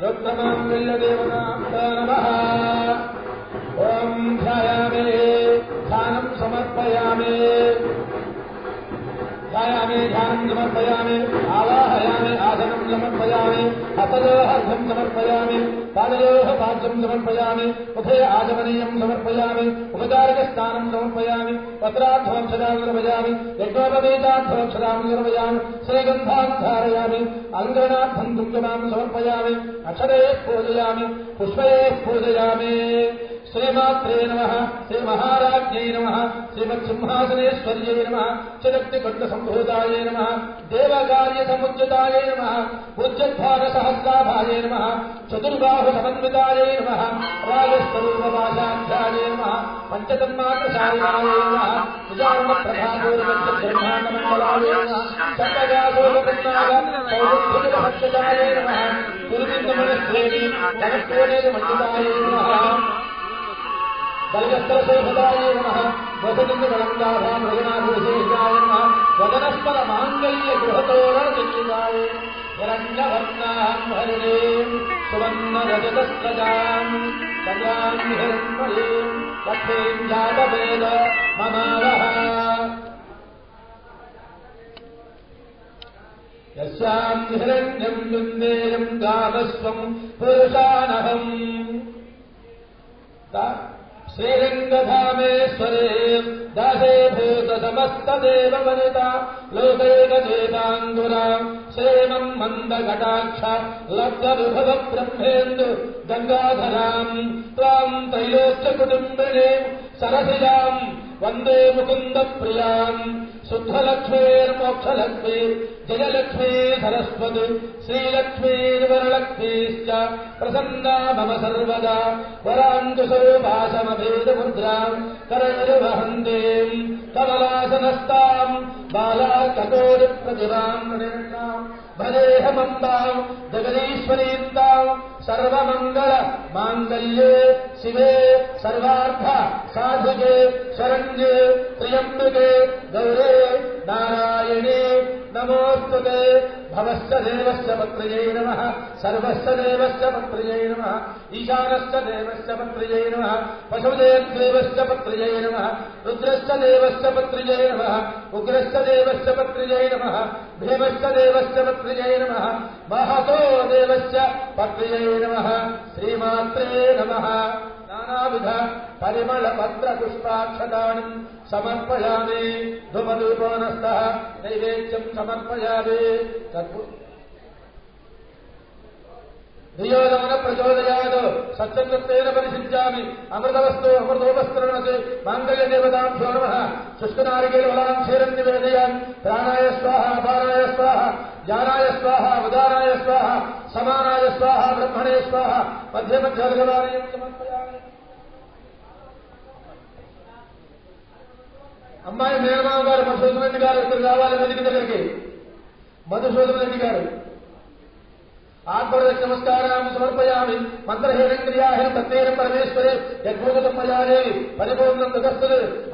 रुद्रमाङ्गल्यदेवताभ्यो नमः। ॐ ध्यायामि ध्यानं समर्पयामि ध्यानं समर्पयामि आवाहयामि आसनं समर्पयामि हस्तयोः अर्घ्यं समर्पयामि पादयोः पाद्यं समर्पयामि मुखे आचमनीयं समर्पयामि उपचारकस्नानं समर्पयामि पत्रार्थमक्षदां निर्वयामि यज्ञोपवीतार्थमक्षदां निर्वयामि श्रीगन्धान् धारयामि अङ्गनार्थं कुङ्कुमां समर्पयामि अक्षरे पूजयामि पुष्पे पूजयामि। श्रीमात्रे नमः श्रीमहाराज्ञै नमः श्रीमत्सिंहासनेश्वर्यै नमः चिरक्तिकण्ठसम्भूतायै नमः देवकार्यसमुज्जितायै नमः पूज्यध्यानसहस्राभायै नमः चतुर्बाहुसमन्वितायै नमः राजस्वरूपपाशाध्यायै नमः पञ्चतन्मात्रशालिनायै नमः निजानप्रभापूर्वब्रह्माण्डमण्डलायै नमः सर्वगासोपन्नागपौरुद्धिकभक्षतायै नमः गुरुबिन्दमनश्रेणी कनकोनेमण्डितायै नमः बलगस्तरशोभदायै नमः वसतिन्दकलङ्गाभां रघुनाथविशेषाय नमः वदनस्परमाङ्गल्यगृहतोरणदिल्लिकाय हिरण्यवर्णां हरिणीं सुवर्णरजतस्रजां कन्यां हिरण्मयीं लक्ष्मीं जातवेद ममावः। यस्यां हिरण्यं बिन्देयं गावस्वं पुरुषानहम् श्रीरङ्गधामेश्वरे दासेभूतसमस्तदेववनिता लोकैकदेवाङ्गुरां श्रीमन् मन्दकटाक्ष लब्धविभवब्रह्मेन्दु गङ्गाधरां त्वां त्रैलोक्यकुटुम्बिनीं सरसिजां वन्दे मुकुन्दप्रियां शुद्धलक्ष्मीर्मोक्षलक्ष्मी जयलक्ष्मी सरस्वती श्रीलक्ष्मीर्वरलक्ष्मीश्च प्रसन्ना मम सर्वदा वराङ्कुशोपासमभेदमुद्रां करैर्वहन्तीं कमलासनस्तां बालाकटोरिप्रतिभां निर्णां भजेऽहमम्बां जगदीश्वरीन्तां सर्वमङ्गल माङ्गल्ये शिवे सर्वार्थ साधिके शरण्ये त्र्यम्बके गौरे नारायणे नमोस्तुते। भवस्य देवस्य पत्र्यै नमः सर्वस्य देवस्य पत्र्यै नमः ईशानस्य देवस्य पत्र्यै नमः पशुदेवस्य पत्र्यै नमः रुद्रस्य देवस्य पत्र्यै नमः उग्रस्य देवस्य पत्र्यै नमः भीमस्य देवस्य पत्र्यै नमः महतो देवस्य पत्र्यै नमः। श्रीमात्रे नमः। नानाविध परिमलपत्रपुष्पाक्षतानि समर्पयामि धूमधूपोनस्तः नैवेद्यं समर्पयामि। धियोन प्रचोदयात् सत्यङ्गत्वेन परिषिञ्चामि अमृतवस्तु अमृतोपस्त्रवणते माङ्गल्यदेवताभ्यो नमः। शुष्कनारिकेलफलान् क्षीरं निवेदयामि। प्राणाय स्वाहा अपानाय स्वाहा ज्ञानाय स्वाहा उदानाय स्वाहा समानाय स्वाहा ब्रह्मणे स्वाहा मध्ये मध्यर्घवाणीं समर्पयामि। అమ్మాయి మేనమామ గారు మధుసూదన్ రెడ్డి గారు ఇక్కడ రావాలి వేదిక దగ్గరికి. మధుసూదన్ రెడ్డి గారు ఆత్మరక్ష నమస్కారం సమర్పయామి. మంత్రహీనంక్రియాహీన తత్తేన పరమేశ్వరే యజ్ఞోగతం మయాదేవి పరిపూర్ణం తదస్తు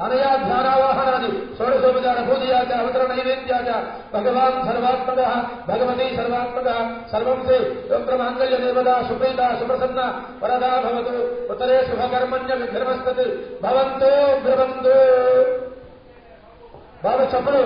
అనయా ధ్యానావాహనాది షోడశోపచార పూజయాచ అవతర నైవేద్యాచ భగవాన్ సర్వాత్మక భగవతి సర్వాత్మక సర్వం సే రుద్రమాంగళ్య దేవతా సుప్రీత సుప్రసన్న వరదా భవతు ఉత్తరే శుభకర్మణ్య విఘ్నమస్తత్ భవంతో భ్రవంతో. బాబా చెప్పడు